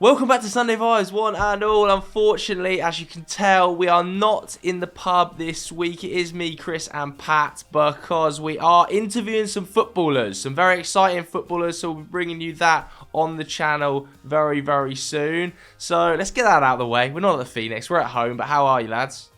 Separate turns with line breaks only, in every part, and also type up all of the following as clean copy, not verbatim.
Welcome back to Sunday Vibes, one and all. Unfortunately, as you can tell, we are not in the pub this week. It is me, Chris and Pat, because we are interviewing some footballers, some very exciting footballers, so we'll be bringing you that on the channel very, very soon. So let's get that out of the way. We're not at the Phoenix, we're at home, but how are you, lads?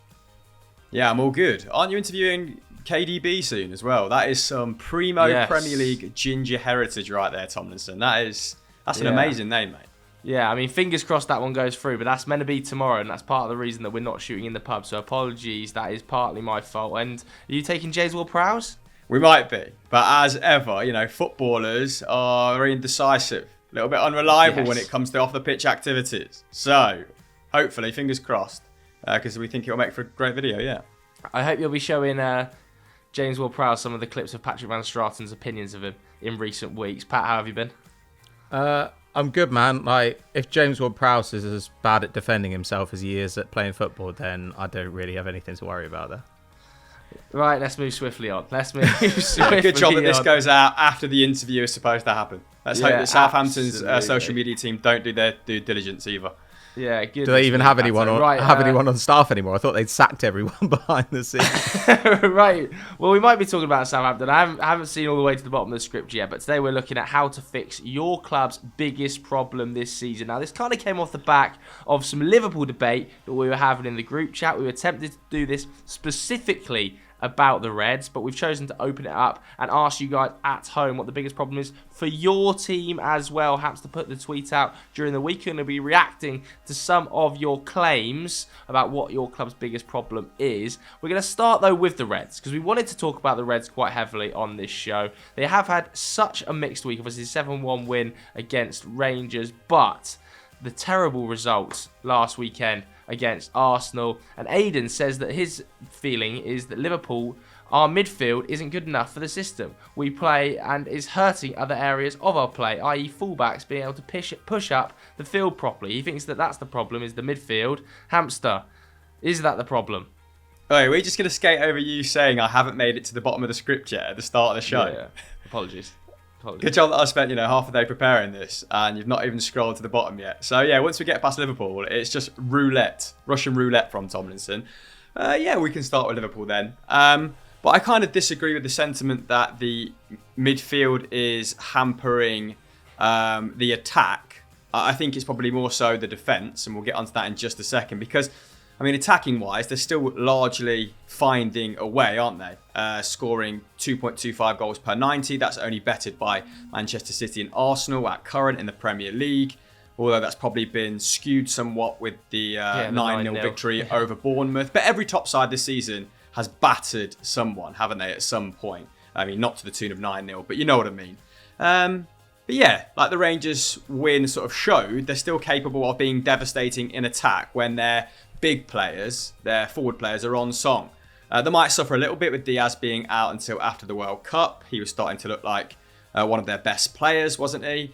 Yeah, I'm all good. Aren't you interviewing KDB soon as well? That is some primo Premier League ginger heritage right there, Tomlinson. That's an amazing name, mate.
Yeah, I mean, fingers crossed that one goes through, but that's meant to be tomorrow, and that's part of the reason that we're not shooting in the pub, so apologies, that is partly my fault. And are you taking James Ward-Prowse?
We might be, but as ever, footballers are very indecisive, a little bit unreliable when it comes to off-the-pitch activities. So, hopefully, fingers crossed, because we think it'll make for a great video, yeah.
I hope you'll be showing James Ward-Prowse some of the clips of Patrick Van Straten's opinions of him in recent weeks. Pat, how have you been?
I'm good, man. Like, if James Ward-Prowse is as bad at defending himself as he is at playing football, then I don't really have anything to worry about there.
Right, let's move swiftly on. Good job
that this goes out after the interview is supposed to happen. Let's hope that Southampton's social media team don't do their due diligence either.
Yeah, good.
Do they even have anyone on staff anymore? I thought they'd sacked everyone behind the scenes.
Right. Well, we might be talking about Southampton. I haven't seen all the way to the bottom of the script yet, but today we're looking at how to fix your club's biggest problem this season. Now, this kind of came off the back of some Liverpool debate that we were having in the group chat. We were tempted to do this specifically about the Reds, but we've chosen to open it up and ask you guys at home what the biggest problem is for your team as well. Happens to put the tweet out during the week. We're going to be reacting to some of your claims about what your club's biggest problem is. We're going to start though with the Reds, because we wanted to talk about the Reds quite heavily on this show. They have had such a mixed week. Obviously, 7-1 win against Rangers, but the terrible results last weekend against Arsenal. And Aidan says that his feeling is that Liverpool, our midfield, isn't good enough for the system we play and is hurting other areas of our play, i.e. fullbacks being able to push up the field properly. He thinks that that's the problem, is the midfield. Hamster, is that the problem?
Oh, we're just going to skate over you saying I haven't made it to the bottom of the script yet at the start of the show.
Yeah. Apologies.
Good job that I spent, half a day preparing this and you've not even scrolled to the bottom yet. So, yeah, once we get past Liverpool, it's just roulette, Russian roulette from Tomlinson. We can start with Liverpool then. But I kind of disagree with the sentiment that the midfield is hampering the attack. I think it's probably more so the defence, and we'll get onto that in just a second, because attacking-wise, they're still largely finding a way, aren't they? Scoring 2.25 goals per 90. That's only bettered by Manchester City and Arsenal at current in the Premier League. Although that's probably been skewed somewhat with the 9-0 victory over Bournemouth. But every top side this season has battered someone, haven't they, at some point? Not to the tune of 9-0, but you know what I mean. But yeah, like the Rangers win sort of showed, they're still capable of being devastating in attack when their big players, their forward players, are on song. They might suffer a little bit with Diaz being out until after the World Cup. He was starting to look like one of their best players, wasn't he?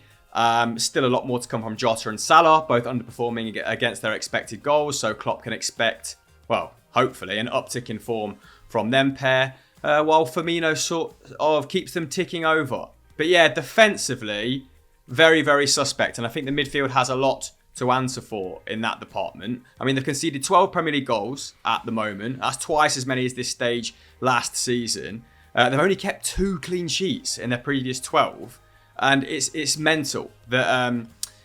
Still a lot more to come from Jota and Salah, both underperforming against their expected goals. So Klopp can expect, well, hopefully, an uptick in form from them pair, while Firmino sort of keeps them ticking over. But yeah, defensively, very, very suspect. And I think the midfield has a lot to answer for in that department. They've conceded 12 Premier League goals at the moment. That's twice as many as this stage last season. They've only kept 2 clean sheets in their previous 12. And it's mental that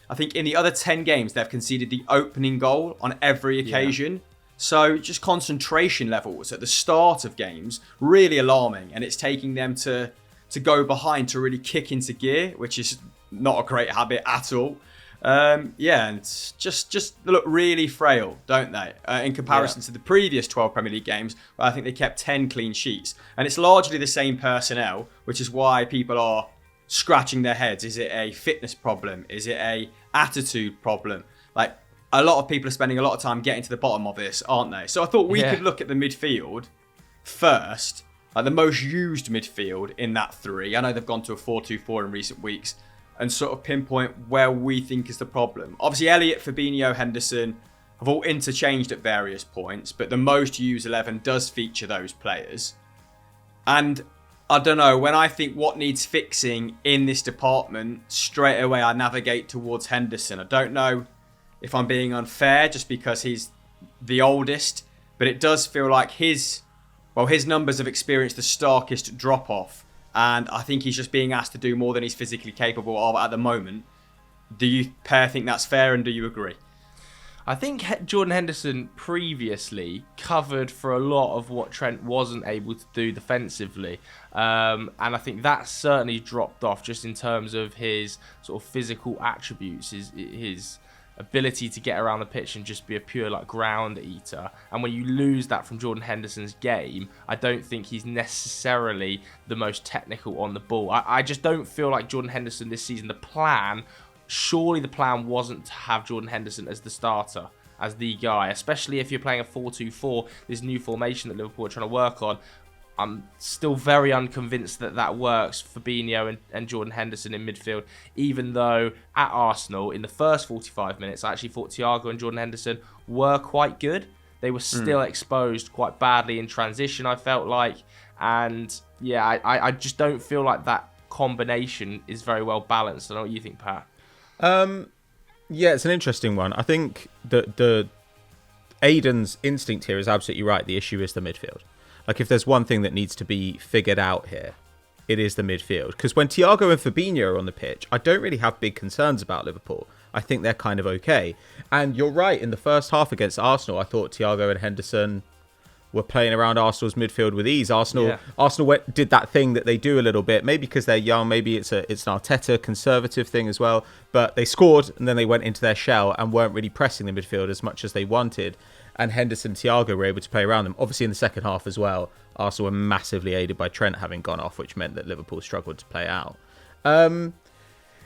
I think in the other 10 games, they've conceded the opening goal on every occasion. Yeah. So just concentration levels at the start of games, really alarming. And it's taking them to go behind to really kick into gear, which is not a great habit at all. And just look really frail, don't they? In comparison to the previous 12 Premier League games, where I think they kept 10 clean sheets. And it's largely the same personnel, which is why people are scratching their heads. Is it a fitness problem? Is it a attitude problem? Like, a lot of people are spending a lot of time getting to the bottom of this, aren't they? So I thought we could look at the midfield first, like the most used midfield in that 3. I know they've gone to a 4-2-4 in recent weeks, and sort of pinpoint where we think is the problem. Obviously, Elliott, Fabinho, Henderson have all interchanged at various points, but the most used 11 does feature those players. And I don't know, when I think what needs fixing in this department, straight away I navigate towards Henderson. I don't know if I'm being unfair, just because he's the oldest, but it does feel like his numbers have experienced the starkest drop-off, and I think he's just being asked to do more than he's physically capable of at the moment. Do you pair think that's fair, and do you agree?
I think Jordan Henderson previously covered for a lot of what Trent wasn't able to do defensively. And I think that certainly dropped off just in terms of his sort of physical attributes, his ability to get around the pitch and just be a pure like ground eater. And when you lose that from Jordan Henderson's game, I don't think he's necessarily the most technical on the ball. I just don't feel like Jordan Henderson this season, surely the plan wasn't to have Jordan Henderson as the starter, as the guy, especially if you're playing a 4-2-4, this new formation that Liverpool are trying to work on. I'm still very unconvinced that works for Fabinho and Jordan Henderson in midfield, even though at Arsenal, in the first 45 minutes, I actually thought Thiago and Jordan Henderson were quite good. They were still exposed quite badly in transition, I felt like. And yeah, I just don't feel like that combination is very well balanced. I don't know what you think, Pat.
Yeah, it's an interesting one. I think the Aiden's instinct here is absolutely right. The issue is the midfield. Like, if there's one thing that needs to be figured out here, it is the midfield. Because when Thiago and Fabinho are on the pitch, I don't really have big concerns about Liverpool. I think they're kind of okay. And you're right, in the first half against Arsenal, I thought Thiago and Henderson were playing around Arsenal's midfield with ease. Arsenal did that thing that they do a little bit, maybe because they're young, maybe it's an Arteta conservative thing as well, but they scored and then they went into their shell and weren't really pressing the midfield as much as they wanted, and Henderson and Thiago were able to play around them. Obviously in the second half as well, Arsenal were massively aided by Trent having gone off, which meant that Liverpool struggled to play out.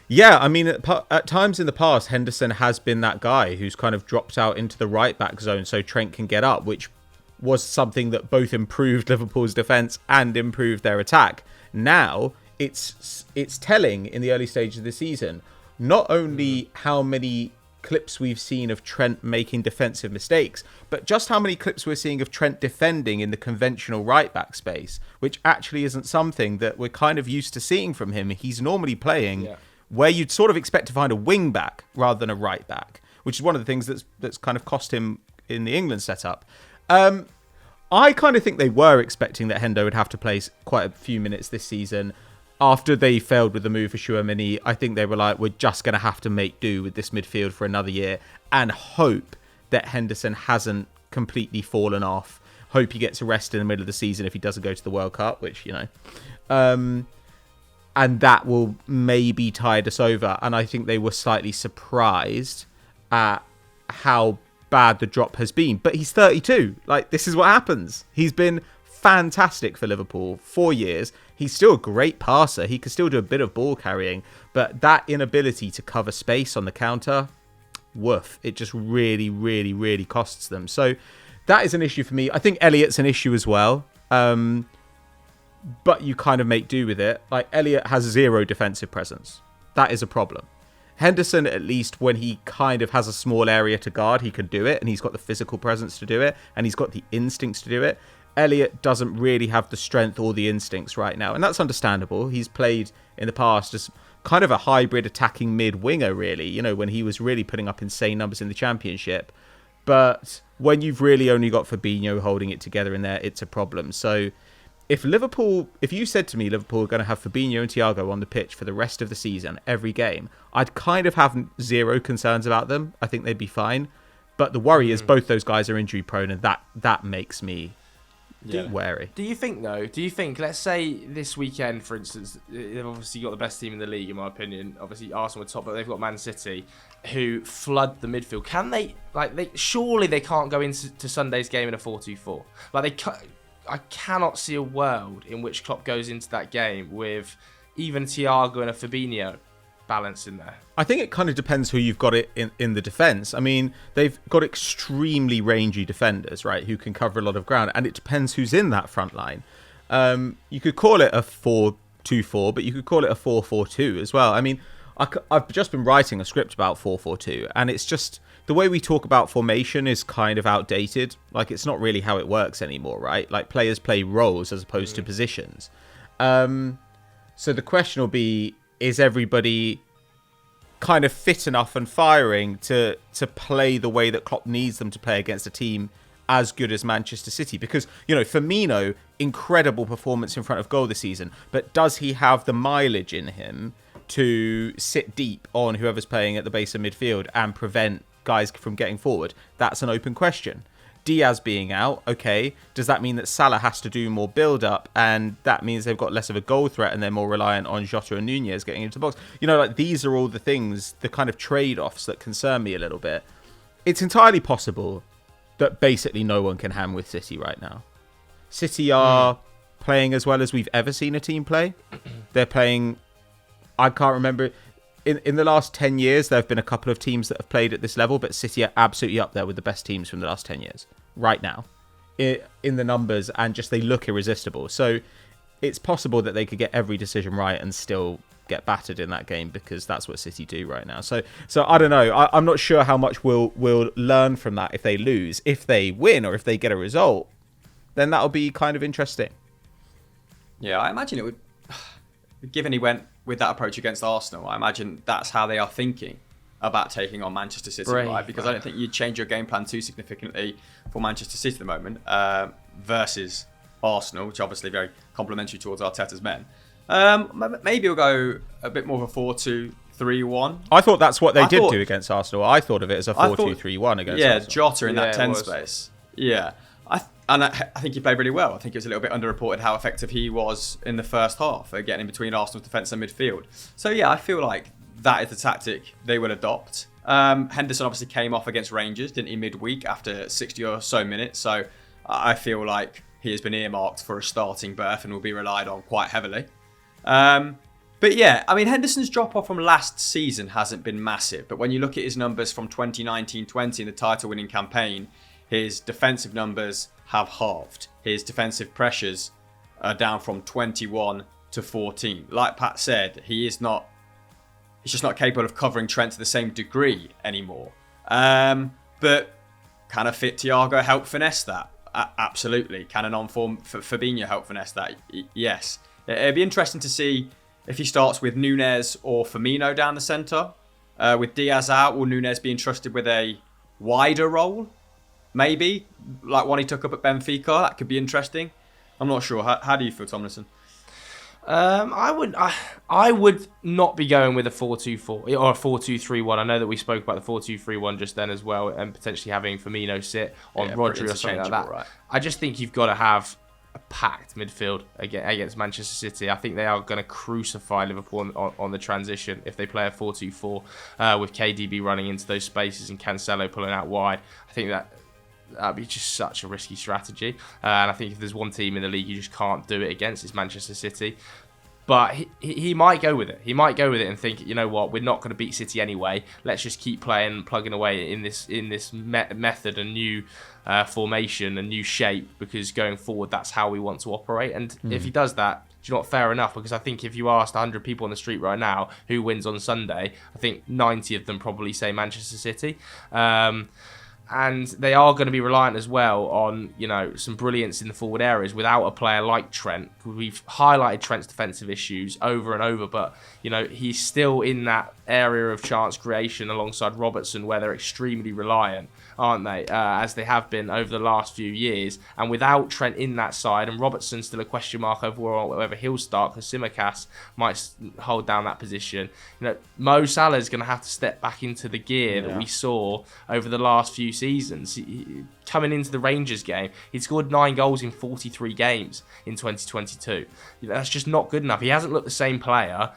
Yeah, I mean, at times in the past, Henderson has been that guy who's kind of dropped out into the right back zone so Trent can get up, which was something that both improved Liverpool's defence and improved their attack. Now, it's telling in the early stages of the season, not only how many clips we've seen of Trent making defensive mistakes, but just how many clips we're seeing of Trent defending in the conventional right-back space, which actually isn't something that we're kind of used to seeing from him. He's normally playing where you'd sort of expect to find a wing-back rather than a right-back, which is one of the things that's kind of cost him in the England setup. I kind of think they were expecting that Hendo would have to play quite a few minutes this season. After they failed with the move for Chouameni, I think they were like, we're just going to have to make do with this midfield for another year and hope that Henderson hasn't completely fallen off. Hope he gets a rest in the middle of the season if he doesn't go to the World Cup, which, you know. And that will maybe tide us over. And I think they were slightly surprised at how bad the drop has been. But he's 32. Like, this is what happens. He's been fantastic for Liverpool 4 years. He's still a great passer. He can still do a bit of ball carrying. But that inability to cover space on the counter, woof. It just really, really, really costs them. So that is an issue for me. I think Elliott's an issue as well. But you kind of make do with it. Like, Elliott has zero defensive presence. That is a problem. Henderson, at least when he kind of has a small area to guard, he can do it, and he's got the physical presence to do it, and he's got the instincts to do it. Elliott doesn't really have the strength or the instincts right now, and that's understandable. He's played in the past as kind of a hybrid attacking mid-winger, really, you know, when he was really putting up insane numbers in the Championship. But when you've really only got Fabinho holding it together in there, it's a problem. So if you said to me Liverpool are going to have Fabinho and Thiago on the pitch for the rest of the season, every game, I'd kind of have zero concerns about them. I think they'd be fine. But the worry is both those guys are injury prone, and that makes me wary.
Do you think, let's say this weekend, for instance, they've obviously got the best team in the league, in my opinion. Obviously, Arsenal are top, but they've got Man City, who flood the midfield. Can they, surely they can't go into Sunday's game in a 4-2-4. I cannot see a world in which Klopp goes into that game with even Thiago and a Fabinho balance in there.
I think it kind of depends who you've got it in the defence. I mean, they've got extremely rangy defenders, right, who can cover a lot of ground, and it depends who's in that front line. You could call it a 4-2-4, but you could call it a 4-4-2 as well. I mean, I've just been writing a script about 4-4-2, and it's just the way we talk about formation is kind of outdated. Like, it's not really how it works anymore, right? Like, players play roles as opposed to positions. So the question will be, is everybody kind of fit enough and firing to play the way that Klopp needs them to play against a team as good as Manchester City. Because, Firmino, incredible performance in front of goal this season, but does he have the mileage in him to sit deep on whoever's playing at the base of midfield and prevent guys from getting forward? That's an open question. Diaz being out, okay, does that mean that Salah has to do more build-up, and that means they've got less of a goal threat and they're more reliant on Jota and Nunez getting into the box? These are all the things, the kind of trade-offs that concern me a little bit. It's entirely possible that basically no one can hang with City right now. City are playing as well as we've ever seen a team play. They're playing, I can't remember, in the last 10 years, there have been a couple of teams that have played at this level, but City are absolutely up there with the best teams from the last 10 years right now in the numbers, and just they look irresistible. So it's possible that they could get every decision right and still get battered in that game, because that's what City do right now. So I don't know. I'm not sure how much we'll learn from that if they lose. If they win or if they get a result, then that'll be kind of interesting.
Yeah, I imagine it would, given he went with that approach against Arsenal, I imagine that's how they are thinking about taking on Manchester City, right? Because I don't think you'd change your game plan too significantly for Manchester City at the moment versus Arsenal, which are obviously very complimentary towards Arteta's men. Maybe we'll go a bit more of a 4-2-3-1.
I thought that's what they did do against Arsenal. I thought of it as a 4-2-3-1 against Arsenal.
Yeah, Jota in that 10 space. Yeah. I think he played really well. I think it was a little bit underreported how effective he was in the first half at getting in between Arsenal's defence and midfield. So yeah, I feel like that is the tactic they will adopt. Henderson obviously came off against Rangers, didn't he, midweek after 60 or so minutes. So I feel like he has been earmarked for a starting berth and will be relied on quite heavily. But yeah, I mean, Henderson's drop-off from last season hasn't been massive. But when you look at his numbers from 2019-20 in the title-winning campaign, his defensive numbers have halved. His defensive pressures are down from 21 to 14. Like Pat said, he's just not capable of covering Trent to the same degree anymore. But can a fit Thiago help finesse that? Absolutely. Can an on-form Fabinho help finesse that? Yes. It'd be interesting to see if he starts with Nunez or Firmino down the centre. With Diaz out, will Nunez be entrusted with a wider role? Maybe, like one he took up at Benfica. That could be interesting. I'm not sure. How do you feel, Tomlinson?
I would not be going with a 4-2-4 or a 4-2-3-1. I know that we spoke about the 4-2-3-1 just then as well, and potentially having Firmino sit on Rodgers or something like that. Right. I just think you've got to have a packed midfield against Manchester City. I think they are going to crucify Liverpool on the transition if they play a 4-2-4 with KDB running into those spaces and Cancelo pulling out wide. I think that'd be just such a risky strategy. And I think if there's one team in the league you just can't do it against, it's Manchester City. But he might go with it. He might go with it and think, you know what, we're not going to beat City anyway. Let's just keep playing, plugging away in this method and new formation and new shape, because going forward, that's how we want to operate. And if he does that, do you know what, fair enough, because I think if you asked 100 people on the street right now who wins on Sunday, I think 90 of them probably say Manchester City. And they are going to be reliant as well on, some brilliance in the forward areas without a player like Trent. We've highlighted Trent's defensive issues over and over, but, he's still in that area of chance creation alongside Robertson where they're extremely reliant, aren't they? As they have been over the last few years. And without Trent in that side, and Robertson's still a question mark over whether he'll start, because Tsimikas might hold down that position. Mo Salah is going to have to step back into the gear that we saw over the last few seasons. Coming into the Rangers game, he'd scored 9 goals in 43 games in 2022. That's just not good enough. He hasn't looked the same player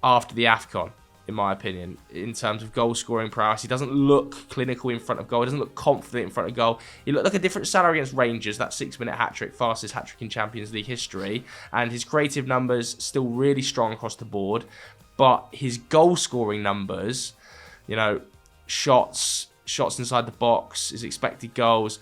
after the AFCON, in my opinion, in terms of goal scoring prowess. He doesn't look clinical in front of goal. He doesn't look confident in front of goal. He looked like a different Salah against Rangers, that 6-minute hat-trick, fastest hat-trick in Champions League history. And his creative numbers still really strong across the board. But his goal scoring numbers, shots inside the box, his expected goals,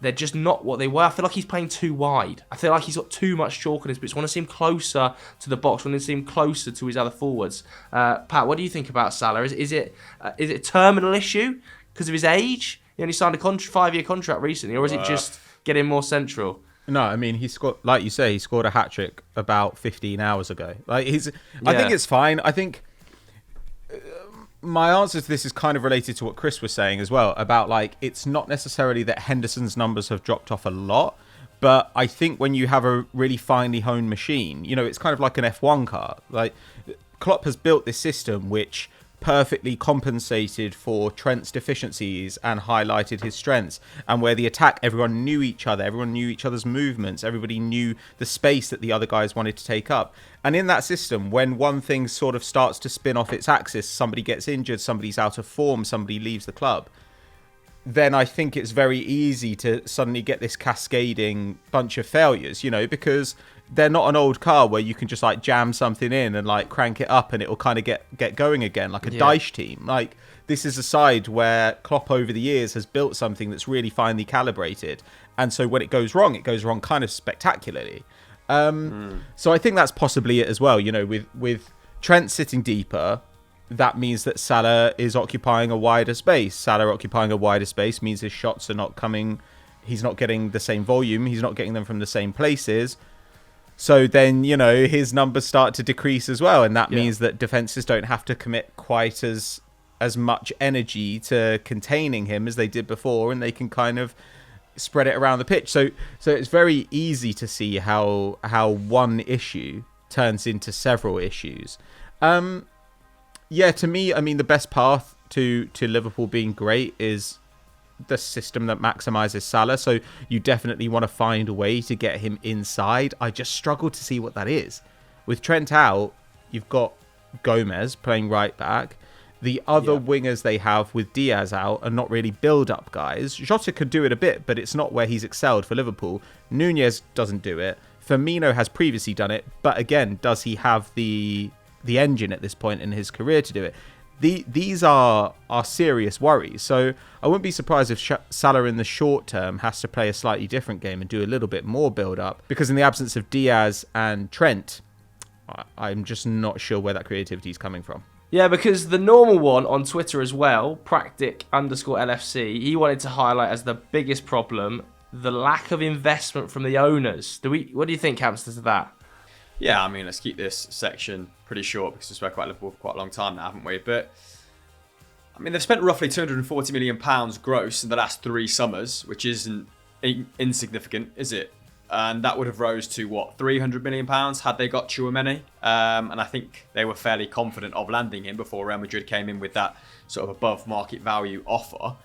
they're just not what they were. I feel like he's playing too wide. I feel like he's got too much chalk on his boots. I want to see him closer to the box. I want to see him closer to his other forwards. Pat, what do you think about Salah? Is it a terminal issue because of his age? He only signed a 5-year contract recently, or is it just getting more central?
No, I mean, he scored, like you say, he scored a hat-trick about 15 hours ago. I think it's fine. I think my answer to this is kind of related to what Chris was saying as well, about like, it's not necessarily that Henderson's numbers have dropped off a lot, but I think when you have a really finely honed machine, you know, it's kind of like an F1 car. Like, Klopp has built this system which perfectly compensated for Trent's deficiencies and highlighted his strengths, and where the attack, everyone knew each other, everyone knew each other's movements, everybody knew the space that the other guys wanted to take up. And in that system, when one thing sort of starts to spin off its axis, somebody gets injured, somebody's out of form, somebody leaves the club, then I think it's very easy to suddenly get this cascading bunch of failures, you know, because they're not an old car where you can just like jam something in and like crank it up and it'll kind of get going again, like a Dyche team. Like, this is a side where Klopp over the years has built something that's really finely calibrated, and so when it goes wrong kind of spectacularly. So I think that's possibly it as well, you know, with Trent sitting deeper. That means that Salah is occupying a wider space. Salah occupying a wider space means his shots are not coming. He's not getting the same volume. He's not getting them from the same places. So then, you know, his numbers start to decrease as well. And that means that defenses don't have to commit quite as much energy to containing him as they did before. And they can kind of spread it around the pitch. So it's very easy to see how one issue turns into several issues. Yeah, to me, I mean, the best path to Liverpool being great is the system that maximizes Salah. So you definitely want to find a way to get him inside. I just struggle to see what that is. With Trent out, you've got Gomez playing right back. The other wingers they have with Diaz out are not really build-up guys. Jota could do it a bit, but it's not where he's excelled for Liverpool. Nunez doesn't do it. Firmino has previously done it, but again, does he have the engine at this point in his career to do it? These are serious worries. So I wouldn't be surprised if Salah in the short term has to play a slightly different game and do a little bit more build-up, because in the absence of Diaz and Trent, I'm just not sure where that creativity is coming from.
Yeah, because the normal one on Twitter as well, Practic_LFC, he wanted to highlight as the biggest problem the lack of investment from the owners. What do you think happens to that?
Yeah, I mean, let's keep this section pretty short because we've spoken about Liverpool for quite a long time now, haven't we? But, I mean, they've spent roughly £240 million gross in the last 3 summers, which isn't insignificant, is it? And that would have rose to, £300 million had they got Tchouaméni. And I think they were fairly confident of landing him before Real Madrid came in with that sort of above market value offer.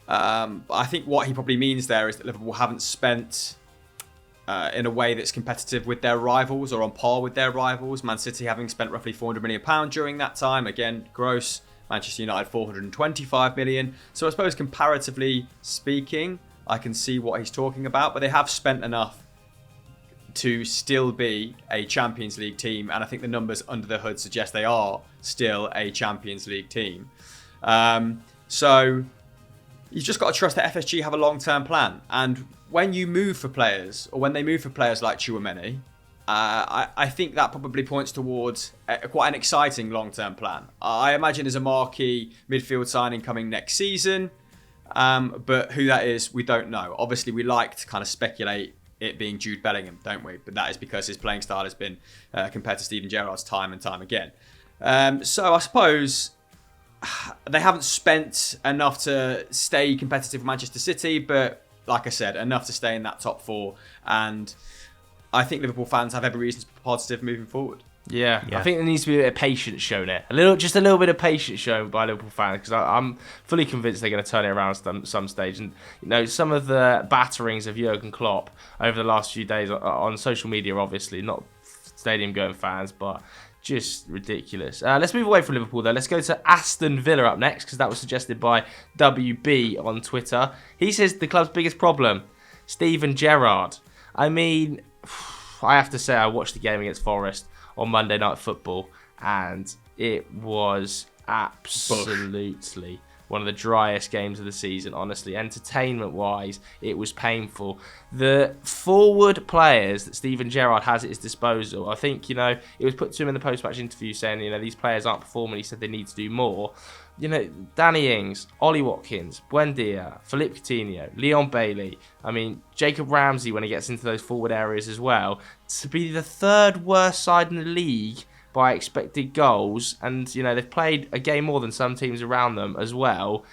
But I think what he probably means there is that Liverpool haven't spent in a way that's competitive with their rivals or on par with their rivals. Man City having spent roughly £400 million during that time, again, gross. Manchester United, £425 million. So I suppose comparatively speaking, I can see what he's talking about, but they have spent enough to still be a Champions League team, and I think the numbers under the hood suggest they are still a Champions League team. So you've just got to trust that FSG have a long-term plan, and when you move for players, or when they move for players like Tchouaméni, I think that probably points towards quite an exciting long-term plan. I imagine there's a marquee midfield signing coming next season, but who that is, we don't know. Obviously, we like to kind of speculate it being Jude Bellingham, don't we? But that is because his playing style has been compared to Steven Gerrard's time and time again. So I suppose they haven't spent enough to stay competitive with Manchester City, but like I said, enough to stay in that top 4. And I think Liverpool fans have every reason to be positive moving forward.
Yeah, I think there needs to be a bit of patience shown here. Just a little bit of patience shown by Liverpool fans, because I'm fully convinced they're going to turn it around at some stage. And you know, some of the batterings of Jurgen Klopp over the last few days on social media, obviously not stadium-going fans, but just ridiculous. Let's move away from Liverpool, though. Let's go to Aston Villa up next, because that was suggested by WB on Twitter. He says the club's biggest problem, Steven Gerrard. I mean, I have to say I watched the game against Forest on Monday Night Football, and it was absolutely one of the driest games of the season, honestly. Entertainment-wise, it was painful. The forward players that Steven Gerrard has at his disposal, I think, you know, it was put to him in the post-match interview saying, you know, these players aren't performing. He said they need to do more. You know, Danny Ings, Ollie Watkins, Buendia, Philippe Coutinho, Leon Bailey. I mean, Jacob Ramsey when he gets into those forward areas as well. To be the 3rd worst side in the league by expected goals, and they've played a game more than some teams around them as well,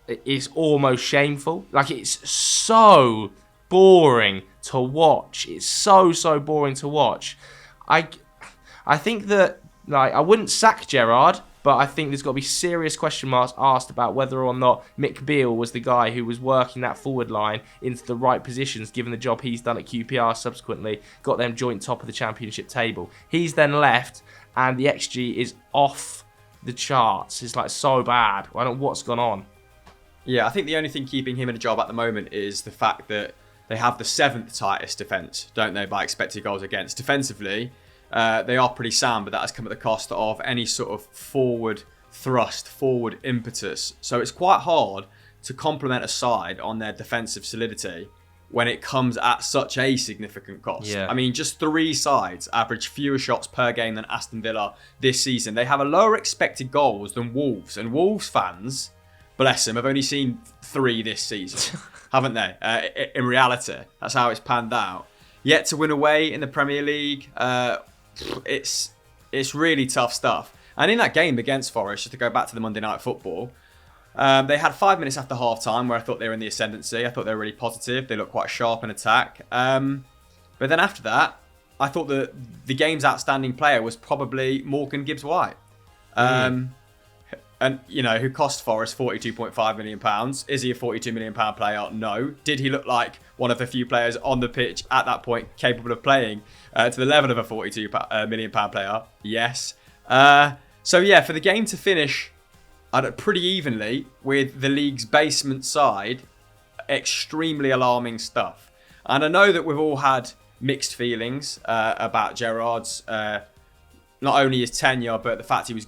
it's almost shameful. Like, it's so boring to watch. It's so boring to watch. I think that, like, I wouldn't sack Gerrard, but I think there's got to be serious question marks asked about whether or not Mick Beale was the guy who was working that forward line into the right positions, given the job he's done at QPR subsequently, got them joint top of the championship table. He's then left, and the XG is off the charts. It's like so bad. I don't know what's gone on.
Yeah, I think the only thing keeping him in a job at the moment is the fact that they have the 7th tightest defence, don't they, by expected goals against. Defensively, they are pretty sound, but that has come at the cost of any sort of forward thrust, forward impetus. So it's quite hard to complement a side on their defensive solidity when it comes at such a significant cost.
Yeah.
I mean, just 3 sides average fewer shots per game than Aston Villa this season. They have a lower expected goals than Wolves, and Wolves fans, bless them, have only seen 3 this season, haven't they? In reality, that's how it's panned out. Yet to win away in the Premier League, it's really tough stuff. And in that game against Forest, just to go back to the Monday Night Football, they had 5 minutes after half-time where I thought they were in the ascendancy. I thought they were really positive. They looked quite sharp in attack. But then after that, I thought that the game's outstanding player was probably Morgan Gibbs-White. And, who cost Forest £42.5 million. Is he a £42 million player? No. Did he look like one of the few players on the pitch at that point capable of playing to the level of a £42 million player? Yes. So, yeah, for the game to finish pretty evenly with the league's basement side, extremely alarming stuff. And I know that we've all had mixed feelings about Gerrard's not only his tenure, but the fact he was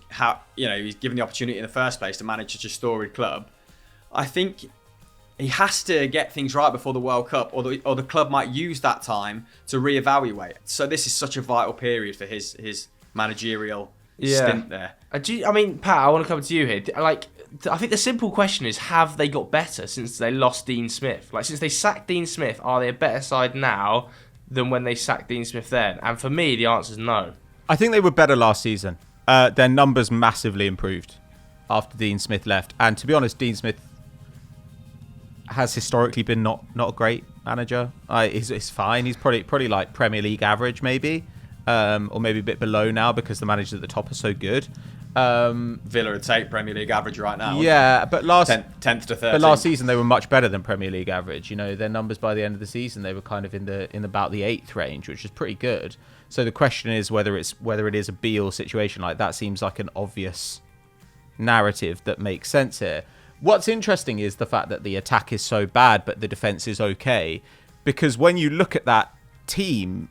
given the opportunity in the first place to manage such a storied club. I think he has to get things right before the World Cup, or the club might use that time to reevaluate. So this is such a vital period for his managerial stint there.
I mean, Pat, I want to come to you here. Like, I think the simple question is, have they got better since they lost Dean Smith? Like, since they sacked Dean Smith, are they a better side now than when they sacked Dean Smith then? And for me, the answer is no.
I think they were better last season. Their numbers massively improved after Dean Smith left. And to be honest, Dean Smith has historically been not a great manager. He's fine. He's probably like Premier League average maybe, or maybe a bit below now because the managers at the top are so good.
Villa would take Premier League average right now.
Yeah, but
10th to 13th.
But last season they were much better than Premier League average. Their numbers by the end of the season they were kind of in about the 8th range, which is pretty good. So the question is whether it is a Beale situation. Like, that seems like an obvious narrative that makes sense here. What's interesting is the fact that the attack is so bad, but the defense is okay. Because when you look at that team,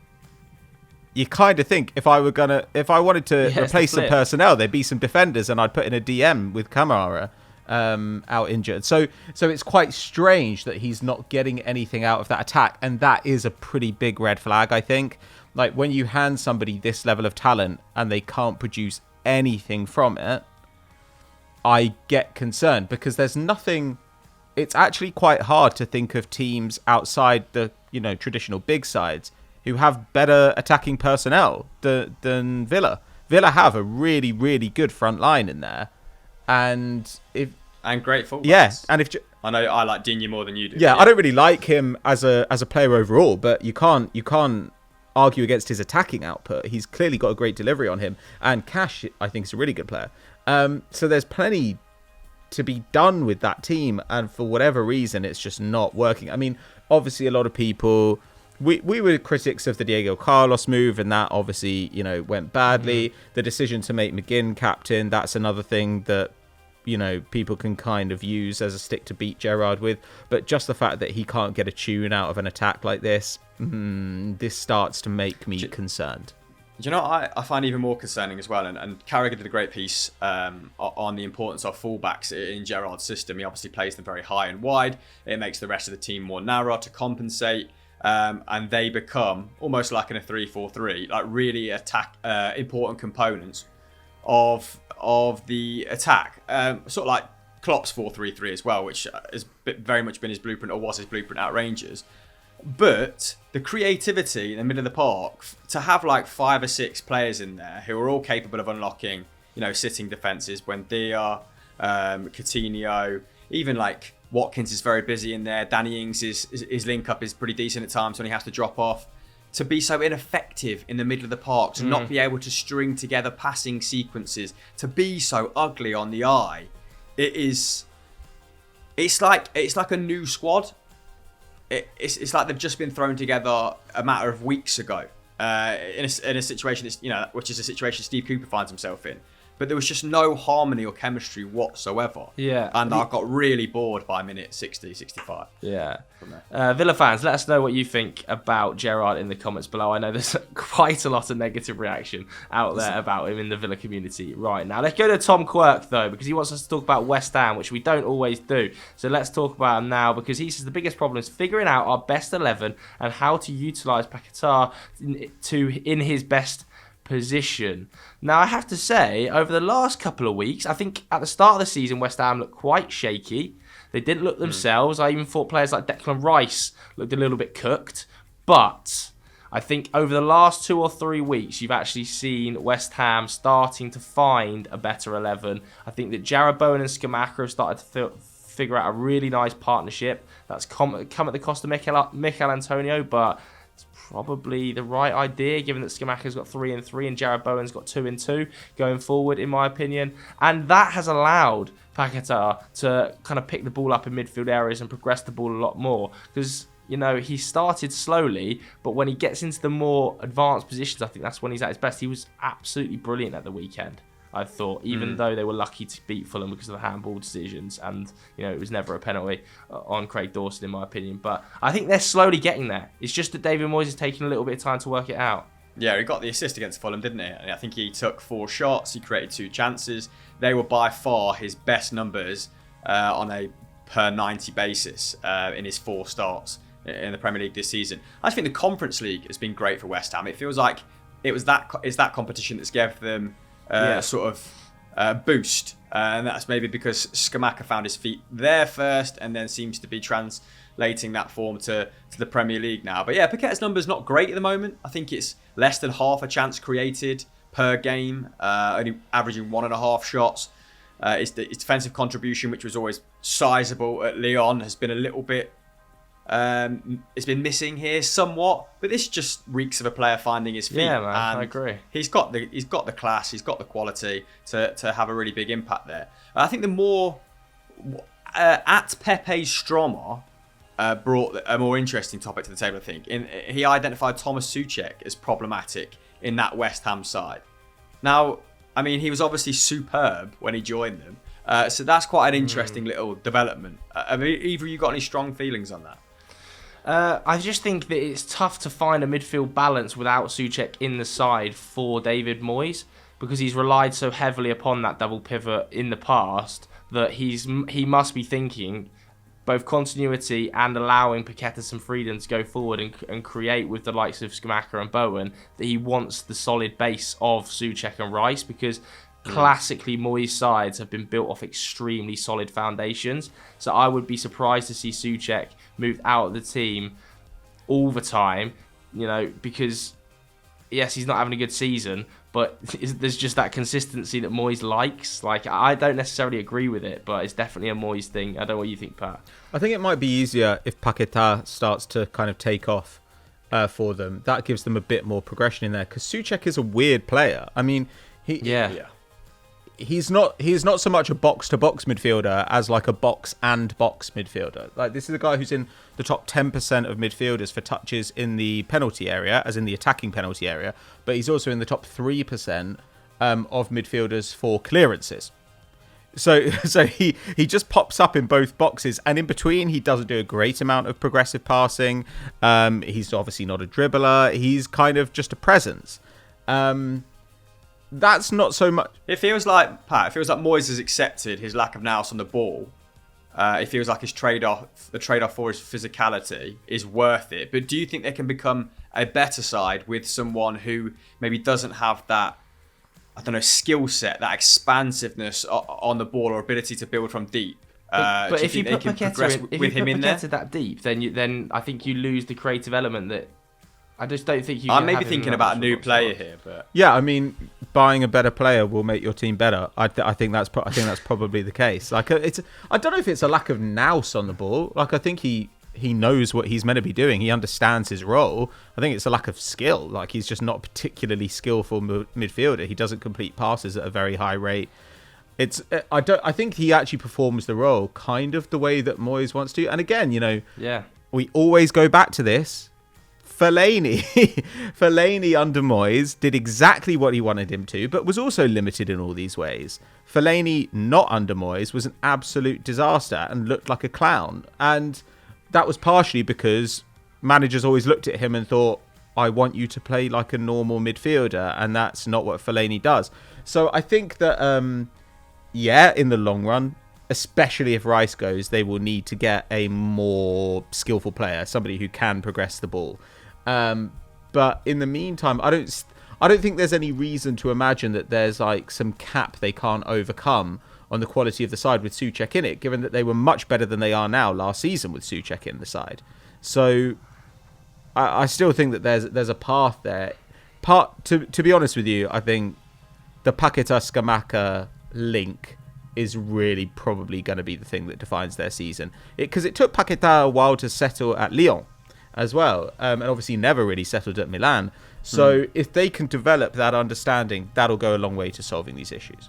you kind of think if I wanted to replace some personnel, there'd be some defenders, and I'd put in a DM with Kamara out injured. So it's quite strange that he's not getting anything out of that attack, and that is a pretty big red flag, I think. Like, when you hand somebody this level of talent and they can't produce anything from it, I get concerned, because there's nothing. It's actually quite hard to think of teams outside the traditional big sides who have better attacking personnel than Villa. Villa have a really, really good front line in there, and
great fullbacks.
Yeah, and if
I know I like Digne more than you do.
Yeah, I don't really like him as a player overall, but you can't argue against his attacking output. He's clearly got a great delivery on him, and Cash, I think, is a really good player. So there's plenty to be done with that team, and for whatever reason, it's just not working. I mean, obviously, a lot of people. We were critics of the Diego Carlos move, and that obviously, went badly. The decision to make McGinn captain, that's another thing that, people can kind of use as a stick to beat Gerrard with. But just the fact that he can't get a tune out of an attack like this, this starts to make me concerned.
Do you know what I find even more concerning as well? And Carragher did a great piece on the importance of fullbacks in Gerrard's system. He obviously plays them very high and wide. It makes the rest of the team more narrow to compensate. And they become almost like in a 3-4-3, like really important components of the attack. Sort of like Klopp's 4-3-3 as well, which has very much been his blueprint, or was his blueprint at Rangers. But the creativity in the middle of the park, to have like 5 or 6 players in there who are all capable of unlocking, sitting defences. Buendia, Coutinho, even like Watkins is very busy in there. Danny Ings, his link up is pretty decent at times when he has to drop off. To be so ineffective in the middle of the park, to not be able to string together passing sequences, to be so ugly on the eye, it's like a new squad. It's like they've just been thrown together a matter of weeks ago in a situation which is a situation Steve Cooper finds himself in. But there was just no harmony or chemistry whatsoever.
Yeah.
And I got really bored by minute 60, 65.
Yeah. Villa fans, let us know what you think about Gerrard in the comments below. I know there's quite a lot of negative reaction out there about him in the Villa community right now. Let's go to Tom Quirk, though, because he wants us to talk about West Ham, which we don't always do. So let's talk about him now, because he says the biggest problem is figuring out our best 11 and how to utilise Paquetá in his best position. Now, I have to say, over the last couple of weeks, I think at the start of the season, West Ham looked quite shaky. They didn't look themselves. I even thought players like Declan Rice looked a little bit cooked. But I think over the last 2 or 3 weeks, you've actually seen West Ham starting to find a better 11. I think that Jarrod Bowen and Scamacca have started to figure out a really nice partnership. That's come at the cost of Mikel Antonio, but probably the right idea, given that Scamacca's got 3 and 3 and Jarrod Bowen's got 2 and 2 going forward, in my opinion. And that has allowed Paquetá to kind of pick the ball up in midfield areas and progress the ball a lot more. Because, he started slowly, but when he gets into the more advanced positions, I think that's when he's at his best. He was absolutely brilliant at the weekend, I thought, even though they were lucky to beat Fulham because of the handball decisions, and it was never a penalty on Craig Dawson, in my opinion. But I think they're slowly getting there. It's just that David Moyes is taking a little bit of time to work it out.
Yeah, he got the assist against Fulham, didn't he? And I think he took 4 shots. He created 2 chances. They were by far his best numbers on a per 90 basis in his 4 starts in the Premier League this season. I think the Conference League has been great for West Ham. It feels like it's that competition that's given them sort of boost, and that's maybe because Scamacca found his feet there first and then seems to be translating that form to the Premier League now. But yeah, Paqueta's numbers not great at the moment. I think it's less than half a chance created per game, only averaging 1.5 shots. His defensive contribution, which was always sizable at Lyon, has been a little bit it's been missing here somewhat, but this just reeks of a player finding his feet.
Yeah, man,
and
I agree.
He's got the class, he's got the quality to have a really big impact there. I think the more at Pepe's Stroma brought a more interesting topic to the table. I think he identified Thomas Souček as problematic in that West Ham side. Now, I mean, he was obviously superb when he joined them, so that's quite an interesting little development. I mean, either you got any strong feelings on that?
I just think that it's tough to find a midfield balance without Souček in the side for David Moyes, because he's relied so heavily upon that double pivot in the past that he must be thinking both continuity and allowing Paquetá some freedom to go forward and create with the likes of Scamacca and Bowen, that he wants the solid base of Souček and Rice, because classically Moyes' sides have been built off extremely solid foundations. So I would be surprised to see Souček moved out of the team all the time, because yes, he's not having a good season, but there's just that consistency that Moyes likes. Like, I don't necessarily agree with it, but it's definitely a Moyes thing. I don't know what you think, Pat. I
think it might be easier if Paquetá starts to kind of take off for them. That gives them a bit more progression in there, because Souček is a weird player. I mean, he's not so much a box-to-box midfielder as like a box-and-box midfielder. Like, this is a guy who's in the top 10% of midfielders for touches in the penalty area, as in the attacking penalty area, but he's also in the top 3% of midfielders for clearances. So he just pops up in both boxes, and in between he doesn't do a great amount of progressive passing. He's obviously not a dribbler. He's kind of just a presence. That's not so much.
It feels like Moyes has accepted his lack of nous on the ball. It feels like the trade-off for his physicality is worth it. But do you think they can become a better side with someone who maybe doesn't have that, skill set, that expansiveness on the ball or ability to build from deep
But
do you
if you
think
put
they can progress
Paqueta, if
with
you
him
put
in there?
Paqueta that deep, then I think you lose the creative element that I just don't think you.
I'm
can
maybe
have him
thinking
that
about a
much
new
of a
player
spot.
here, but
Yeah, I mean, buying a better player will make your team better. I think that's probably the case. Like, I don't know if it's a lack of nous on the ball. Like, I think he knows what he's meant to be doing. He understands his role. I think it's a lack of skill. Like, he's just not a particularly skillful midfielder. He doesn't complete passes at a very high rate. I think he actually performs the role kind of the way that Moyes wants to. And again,
Yeah.
we always go back to this. Fellaini under Moyes did exactly what he wanted him to, but was also limited in all these ways. Fellaini not under Moyes was an absolute disaster and looked like a clown. And that was partially because managers always looked at him and thought, I want you to play like a normal midfielder, and that's not what Fellaini does. So I think that, in the long run, especially if Rice goes, they will need to get a more skillful player, somebody who can progress the ball. But in the meantime, I don't think there's any reason to imagine that there's like some cap they can't overcome on the quality of the side with Souček in it, given that they were much better than they are now last season with Souček in the side. So I still think that there's a path there. To be honest with you, I think the Paqueta-Scamacca link is really probably going to be the thing that defines their season. Because it took Paqueta a while to settle at Lyon as well, and obviously never really settled at Milan. So if they can develop that understanding, that'll go a long way to solving these issues.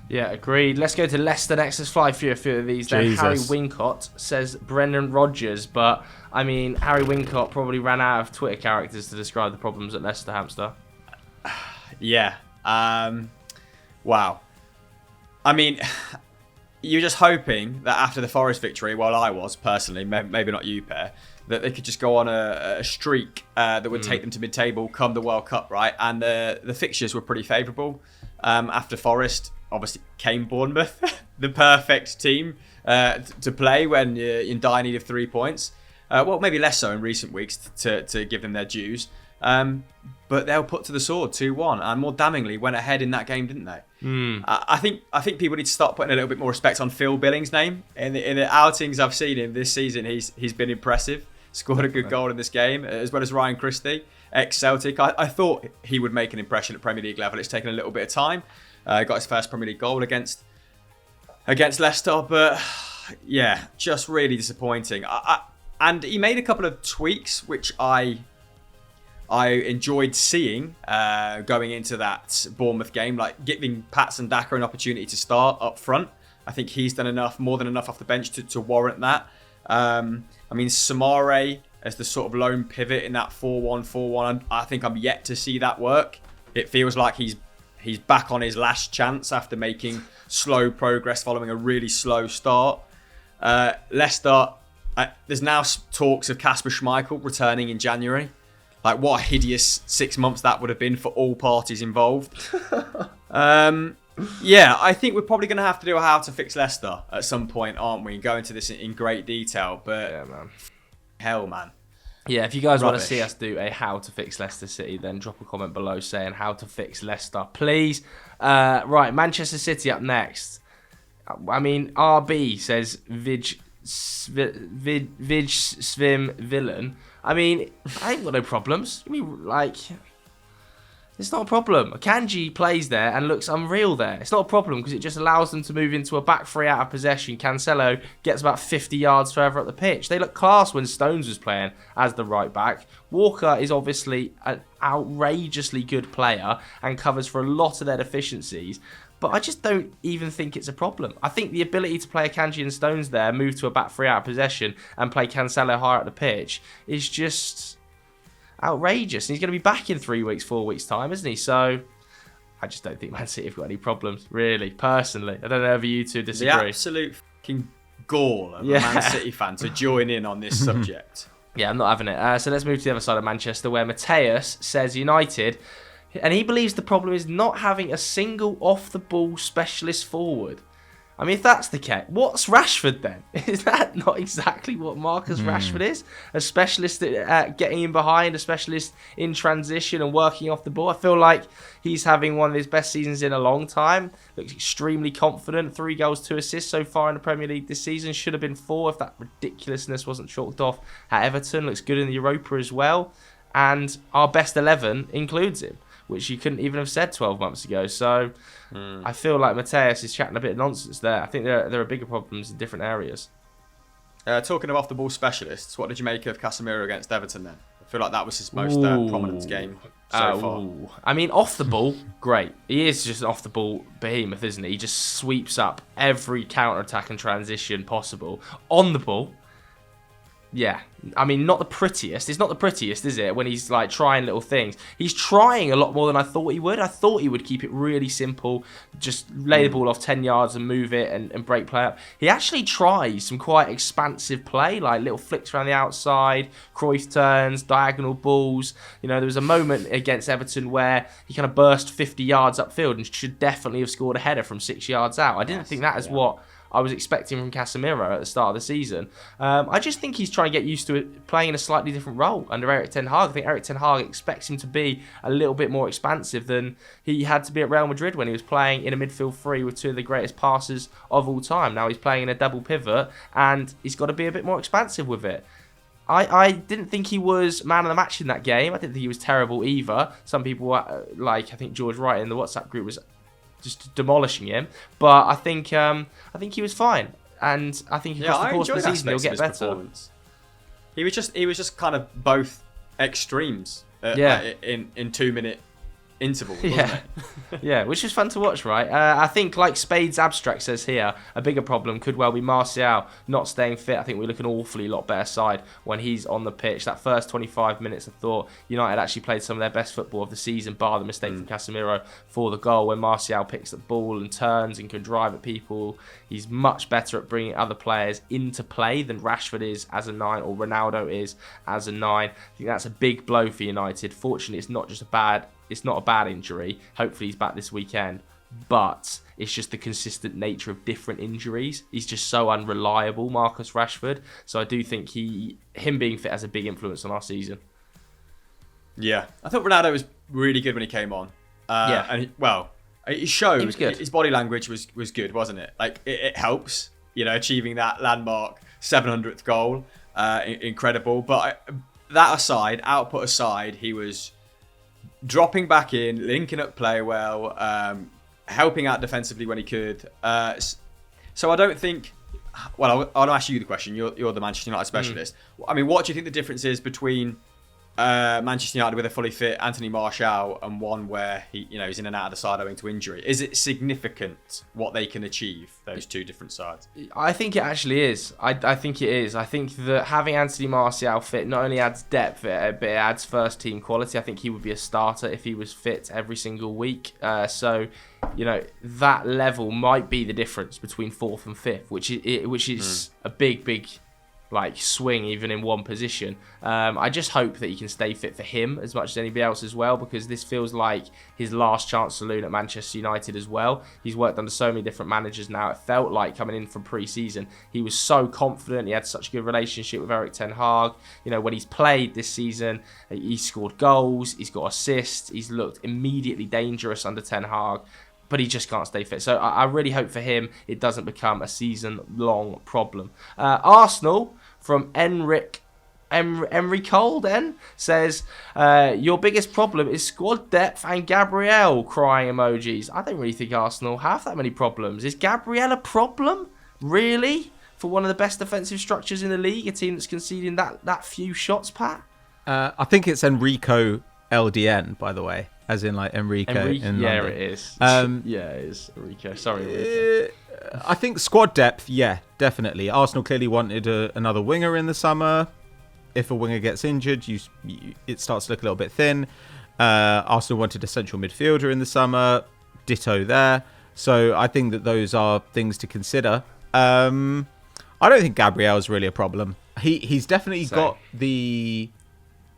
Yeah, agreed. Let's go to Leicester next. Let's fly through a few of these. Then
Jesus.
Harry Wincott says Brendan Rodgers, but I mean Harry Wincott probably ran out of Twitter characters to describe the problems at Leicester, Hamster.
yeah. Wow. I mean, you're just hoping that after the Forest victory, well, I was personally, maybe not you, Per, that they could just go on a streak that would take them to mid-table come the World Cup, right? And the fixtures were pretty favourable. After Forest, obviously, came Bournemouth, the perfect team to play when you're in dire need of 3 points. Well, maybe less so in recent weeks to give them their dues. But they were put to the sword 2-1, and more damningly went ahead in that game, didn't they? I think people need to start putting a little bit more respect on Phil Billings' name. In the outings I've seen him this season, he's been impressive. Scored a good goal in this game, as well as Ryan Christie, ex-Celtic. I thought he would make an impression at Premier League level. It's taken a little bit of time. Got his first Premier League goal against Leicester, but yeah, just really disappointing. And he made a couple of tweaks, which I enjoyed seeing going into that Bournemouth game, like giving Patson Daka an opportunity to start up front. I think he's done more than enough off the bench to warrant that. I mean, Samare as the sort of lone pivot in that 4-1-4-1, I think I'm yet to see that work. It feels like he's back on his last chance after making slow progress following a really slow start. Leicester, there's now talks of Kasper Schmeichel returning in January. Like, what a hideous 6 months that would have been for all parties involved. Yeah, I think we're probably going to have to do a how to fix Leicester at some point, aren't we? Go into this in great detail, but
Yeah, man.
hell, man.
Yeah, if you guys want to
Rubbish.
see us do a how to fix Leicester City, then drop a comment below saying how to fix Leicester, please. Right, Manchester City up next. I mean, RB says Vij Svim Villain. I mean, I ain't got no problems. I mean, like, it's not a problem. Akanji plays there and looks unreal there. It's not a problem because it just allows them to move into a back three out of possession. Cancelo gets about 50 yards further up the pitch. They look class when Stones was playing as the right back. Walker is obviously an outrageously good player and covers for a lot of their deficiencies. But I just don't even think it's a problem. I think the ability to play Akanji and Stones there, move to a back three out of possession and play Cancelo higher up the pitch is just outrageous. And he's going to be back in 3 weeks, 4 weeks time, isn't he? So I just don't think Man City have got any problems, really, personally. I don't know if you two disagree.
The absolute fucking gall of a Man City fan to join in on this subject.
Yeah, I'm not having it. So let's move to the other side of Manchester where Mateus says United, and he believes the problem is not having a single off-the-ball specialist forward. I mean, if that's the case, what's Rashford then? Is that not exactly what Marcus Rashford is? A specialist at getting in behind, a specialist in transition and working off the ball. I feel like he's having one of his best seasons in a long time. Looks extremely confident. 3 goals, 2 assists so far in the Premier League this season. Should have been 4 if that ridiculousness wasn't chalked off at Everton. Looks good in the Europa as well. And our best 11 includes him, which you couldn't even have said 12 months ago. So I feel like Mateus is chatting a bit of nonsense there. I think there are bigger problems in different areas.
Talking of off-the-ball specialists, what did you make of Casemiro against Everton then? I feel like that was his most prominent game so far.
I mean, off the ball, great. He is just an off-the-ball behemoth, isn't he? He just sweeps up every counter-attack and transition possible. On the ball, yeah. I mean, not the prettiest. It's not the prettiest, is it? When he's like trying little things. He's trying a lot more than I thought he would. I thought he would keep it really simple. Just lay the ball off 10 yards and move it and break play up. He actually tries some quite expansive play, like little flicks around the outside, Cruyff turns, diagonal balls. You know, there was a moment against Everton where he kind of burst 50 yards upfield and should definitely have scored a header from 6 yards out. I didn't think that is what I was expecting from Casemiro at the start of the season. I just think he's trying to get used to it, playing in a slightly different role under Erik ten Hag. I think Erik ten Hag expects him to be a little bit more expansive than he had to be at Real Madrid when he was playing in a midfield 3 with 2 of the greatest passers of all time. Now he's playing in a double pivot and he's got to be a bit more expansive with it. I didn't think he was man of the match in that game. I didn't think he was terrible either. Some people, like I think George Wright in the WhatsApp group, was just demolishing him, but I think he was fine, and I think across the course of the season he'll get better.
He was just kind of both extremes in 2-minute intervals, wasn't it?
Yeah, which is fun to watch, right? I think, like Spade's Abstract says here, a bigger problem could well be Martial not staying fit. I think we look an awfully lot better side when he's on the pitch. That first 25 minutes, I thought United actually played some of their best football of the season, bar the mistake from Casemiro for the goal. When Martial picks the ball and turns and can drive at people, he's much better at bringing other players into play than Rashford is as a 9 or Ronaldo is as a 9. I think that's a big blow for United. Fortunately, it's not a bad injury. Hopefully he's back this weekend. But it's just the consistent nature of different injuries. He's just so unreliable, Marcus Rashford. So I do think him being fit has a big influence on our season.
Yeah. I thought Ronaldo was really good when he came on. And he showed
he was good.
His body language was good, wasn't it? Like, it helps, achieving that landmark 700th goal. Incredible. But that aside, output aside, he was dropping back in, linking up play well, helping out defensively when he could. So I don't think... Well, I'll ask you the question. You're the Manchester United specialist. I mean, what do you think the difference is between Manchester United with a fully fit Anthony Martial and one where he's in and out of the side owing to injury? Is it significant what they can achieve, those two different sides?
I think it actually is. I think it is. I think that having Anthony Martial fit not only adds depth, but it adds first team quality. I think he would be a starter if he was fit every single week. So that level might be the difference between 4th and 5th, which is a big swing even in one position. I just hope that he can stay fit for him as much as anybody else as well, because this feels like his last chance saloon at Manchester United as well. He's worked under so many different managers now. It felt like coming in from pre-season, he was so confident. He had such a good relationship with Erik ten Hag. When he's played this season, he's scored goals, he's got assists, he's looked immediately dangerous under ten Hag. But he just can't stay fit. So I really hope for him it doesn't become a season-long problem. Arsenal, from Enric Colden, says, your biggest problem is squad depth and Gabriel, crying emojis. I don't really think Arsenal have that many problems. Is Gabriel a problem? Really? For one of the best defensive structures in the league, a team that's conceding that few shots, Pat?
I think it's Enrico LDN, by the way. As in, like, Enrico in
yeah,
London.
It is. It is Enrico. Sorry, Enrico.
I think squad depth, yeah, definitely. Arsenal clearly wanted another winger in the summer. If a winger gets injured, it starts to look a little bit thin. Arsenal wanted a central midfielder in the summer. Ditto there. So I think that those are things to consider. I don't think Gabriel's really a problem. He's definitely got the...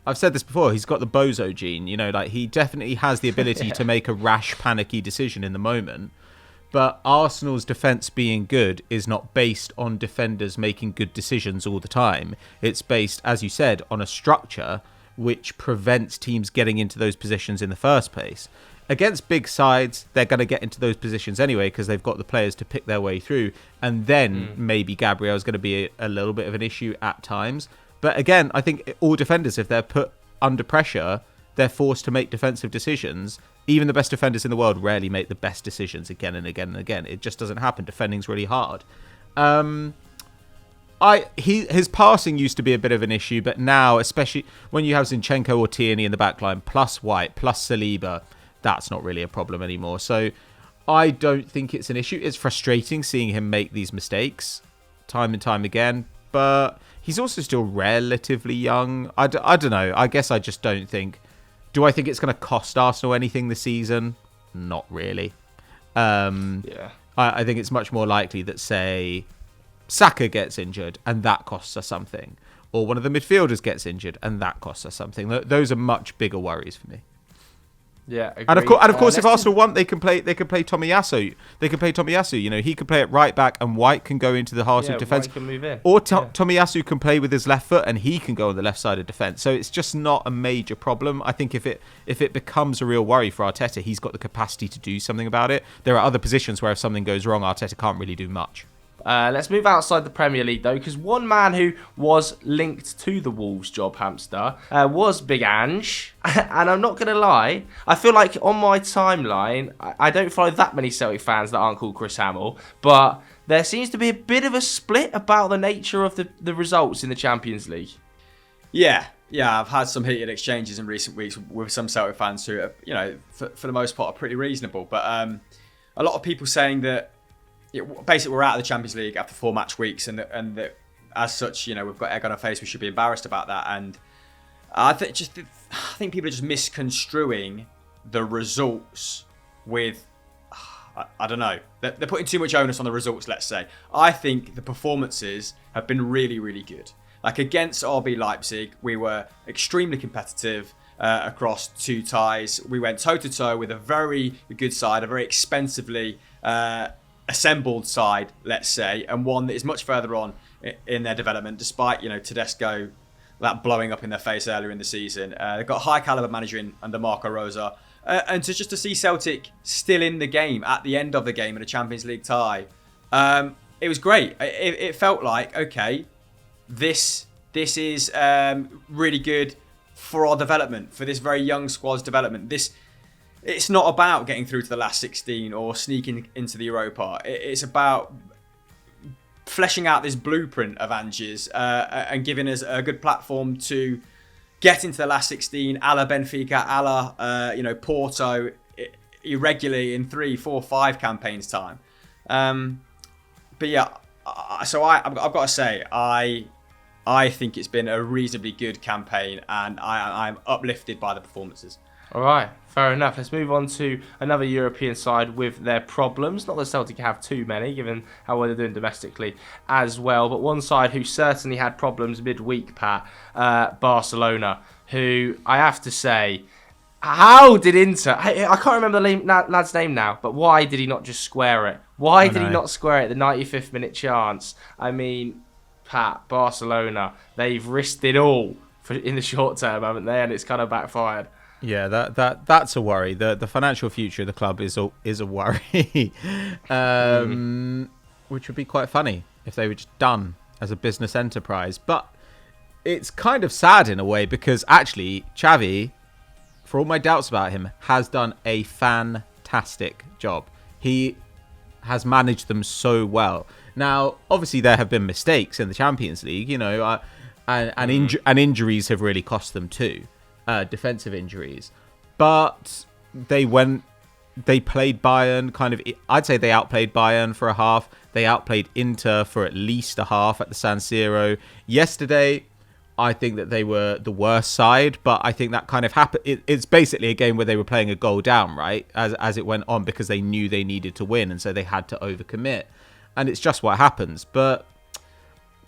I've said this before, he's got the bozo gene, he definitely has the ability to make a rash, panicky decision in the moment. But Arsenal's defence being good is not based on defenders making good decisions all the time. It's based, as you said, on a structure which prevents teams getting into those positions in the first place. Against big sides, they're going to get into those positions anyway because they've got the players to pick their way through. And then maybe Gabriel is going to be a little bit of an issue at times. But again, I think all defenders, if they're put under pressure, they're forced to make defensive decisions. Even the best defenders in the world rarely make the best decisions again and again and again. It just doesn't happen. Defending's really hard. His passing used to be a bit of an issue, but now, especially when you have Zinchenko or Tierney in the back line, plus White, plus Saliba, that's not really a problem anymore. So I don't think it's an issue. It's frustrating seeing him make these mistakes time and time again, but he's also still relatively young. I don't know. I guess I just don't think... Do I think it's going to cost Arsenal anything this season? Not really. I think it's much more likely that, say, Saka gets injured and that costs us something. Or one of the midfielders gets injured and that costs us something. Those are much bigger worries for me.
Yeah, agreed.
And of course, if Arsenal want, they can play Tomiyasu. They can play Tomiyasu. You know, he can play at right back, and White can go into the heart of defence.
White can move in.
Or Tomiyasu can play with his left foot, and he can go on the left side of defence. So it's just not a major problem. I think if it becomes a real worry for Arteta, he's got the capacity to do something about it. There are other positions where if something goes wrong, Arteta can't really do much.
Let's move outside the Premier League, though, because one man who was linked to the Wolves job, Hamster, was Big Ange. And I'm not going to lie, I feel like on my timeline, I don't follow that many Celtic fans that aren't called Chris Hamill, but there seems to be a bit of a split about the nature of the results in the Champions League.
Yeah, I've had some heated exchanges in recent weeks with some Celtic fans who, are, you know, for the most part, are pretty reasonable. But a lot of people saying that basically we're out of the Champions League after 4 match weeks, and that as such, you know, we've got egg on our face. We should be embarrassed about that. And I think people are just misconstruing the results with, I don't know. They're putting too much onus on the results. Let's say. I think the performances have been really, really good. Like against RB Leipzig, we were extremely competitive across 2 ties. We went toe to toe with a very good side, a very expensively assembled side, let's say, and one that is much further on in their development, despite, you know, Tedesco that blowing up in their face earlier in the season. They've got a high caliber manager in under Marco Rosa, and to see Celtic still in the game at the end of the game in a Champions League tie, it was great. It felt like, okay, this is really good for our development, for this very young squad's development. It's not about getting through to the last 16 or sneaking into the Europa. It's about fleshing out this blueprint of Ange's and giving us a good platform to get into the last 16, a la Benfica, a la Porto, irregularly in 3, 4, 5 campaigns time. But yeah, so I've got to say, I think it's been a reasonably good campaign, and I'm uplifted by the performances.
All right, fair enough. Let's move on to another European side with their problems. Not that Celtic have too many, given how well they're doing domestically as well. But one side who certainly had problems midweek, Pat, Barcelona, who I have to say, how did Inter... I can't remember the lad's name now, but why did he not just square it? Why did he not square it at the 95th minute chance? I mean, Pat, Barcelona, they've risked it all in the short term, haven't they? And it's kind of backfired.
Yeah, that's a worry. The financial future of the club is a worry, which would be quite funny if they were just done as a business enterprise. But it's kind of sad in a way, because actually Xavi, for all my doubts about him, has done a fantastic job. He has managed them so well. Now, obviously, there have been mistakes in the Champions League, you know, and injuries have really cost them too. Defensive injuries, but they played Bayern I'd say they outplayed Bayern for a half. They outplayed Inter for at least a half at the San Siro. Yesterday, I think that they were the worst side, but I think that kind of happened. It's basically a game where they were playing a goal down, right, as it went on, because they knew they needed to win, and so they had to overcommit, and it's just what happens. But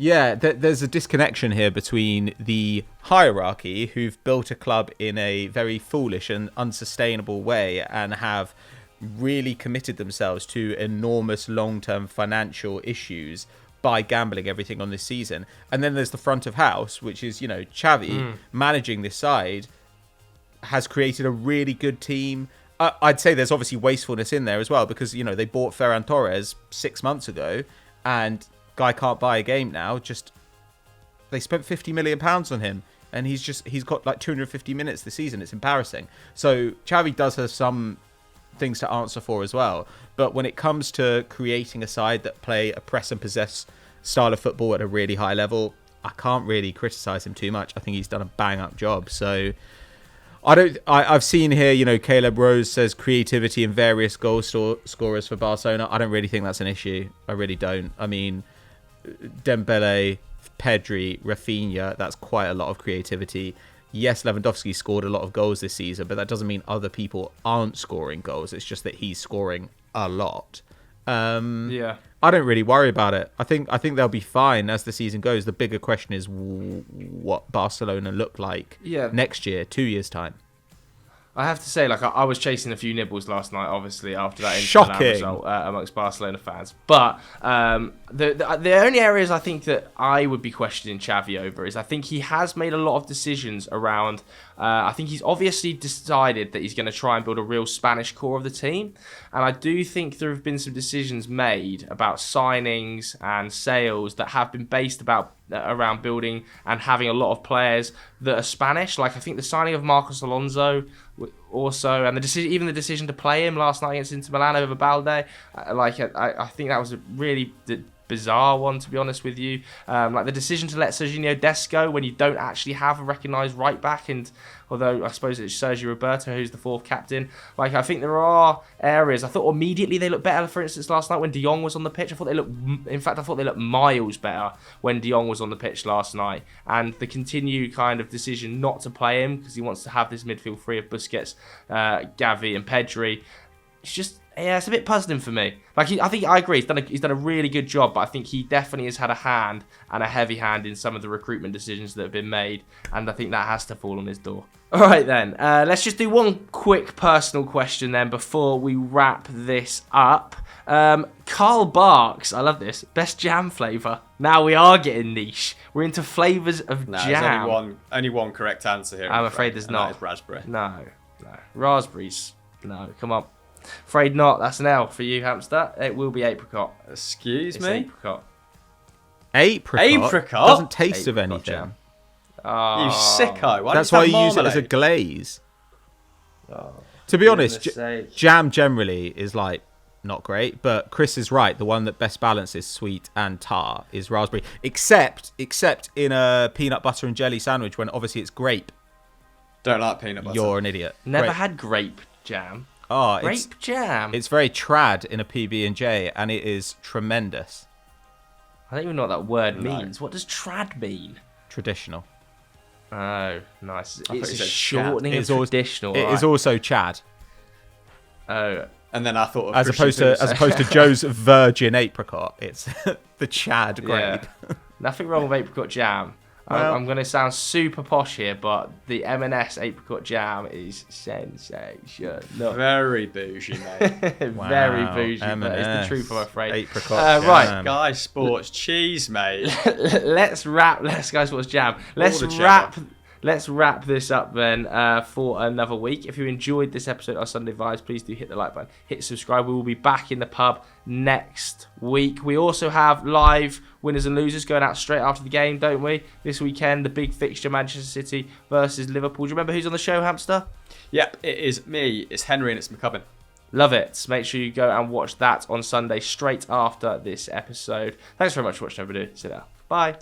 yeah, there's a disconnection here between the hierarchy, who've built a club in a very foolish and unsustainable way and have really committed themselves to enormous long-term financial issues by gambling everything on this season. And then there's the front of house, which is, Xavi managing this side, has created a really good team. I'd say there's obviously wastefulness in there as well, because, they bought Ferran Torres 6 months ago, and guy can't buy a game now. Just, they spent £50 million on him, and he's got like 250 minutes this season. It's embarrassing. So Xavi does have some things to answer for as well. But when it comes to creating a side that play a press and possess style of football at a really high level, I can't really criticize him too much. I think he's done a bang up job. So I've seen here, Caleb Rose says creativity and various goal scorers for Barcelona. I don't really think that's an issue. I really don't. I mean, Dembele, Pedri, Rafinha, that's quite a lot of creativity. Yes, Lewandowski scored a lot of goals this season, but that doesn't mean other people aren't scoring goals. It's just that he's scoring a lot.
Yeah.
I don't really worry about it. I think they'll be fine as the season goes. The bigger question is what Barcelona look like next year, 2 years' time.
I have to say, I was chasing a few nibbles last night, obviously, after that
Shocking
result amongst Barcelona fans. But the only areas I think that I would be questioning Xavi over is I think he has made a lot of decisions around... I think he's obviously decided that he's going to try and build a real Spanish core of the team. And I do think there have been some decisions made about signings and sales that have been based around building and having a lot of players that are Spanish. I think the signing of Marcos Alonso also, and even the decision to play him last night against Inter Milan over Balde, I think that was a really bizarre one, to be honest with you. The decision to let Serginho Dest go when you don't actually have a recognised right back, and although I suppose it's Sergio Roberto who's the fourth captain, I think there are areas. I thought immediately they looked better. For instance, last night when De Jong was on the pitch, I thought they looked miles better when De Jong was on the pitch last night. And the continued kind of decision not to play him because he wants to have this midfield free of Busquets, Gavi, and Pedri. It's just. Yeah, it's a bit puzzling for me. I think I agree. He's done a really good job, but I think he definitely has had a hand and a heavy hand in some of the recruitment decisions that have been made, and I think that has to fall on his door. All right, then. Let's just do one quick personal question then before we wrap this up. Carl Barks, I love this. Best jam flavour. Now we are getting niche. We're into flavours of jam.
There's only one correct answer here.
I'm afraid there's not.
That is raspberry.
No. Raspberries. No, come on. Afraid not. That's an L for you, hamster. It will be apricot.
Excuse me?
Apricot.
Apricot? Doesn't taste of anything.
Jam.
Oh, you sicko.
That's why you use it as a glaze.
Oh,
to be honest, jam generally is not great, but Chris is right. The one that best balances sweet and tart is raspberry. Except in a peanut butter and jelly sandwich when obviously it's grape.
Don't like peanut butter.
You're an idiot.
Never had grape jam.
Oh,
grape jam.
It's very trad in a PB&J, and it is tremendous.
I don't even know what that word means. What does trad mean?
Traditional.
Oh, nice. It's a shortening of traditional.
It is also Chad.
Oh.
And then I thought of
as opposed to Joe's virgin apricot, it's the Chad grape.
Yeah. Nothing wrong with apricot jam. Well, I'm going to sound super posh here, but the M&S apricot jam is sensational.
Very bougie, mate.
Wow.
Very bougie, but it's the truth, I'm afraid.
Apricot jam.
Right, Sky Sports cheese, mate.
Let's Sky Sports jam. Let's wrap this up then for another week. If you enjoyed this episode of Sunday Vibes, please do hit the like button, hit subscribe. We will be back in the pub next week. We also have live winners and losers going out straight after the game, don't we? This weekend, the big fixture, Manchester City versus Liverpool. Do you remember who's on the show, Hamster?
Yep, it is me, it's Henry, and it's McCubbin.
Love it. Make sure you go and watch that on Sunday straight after this episode. Thanks very much for watching, everybody. Sit down. Bye.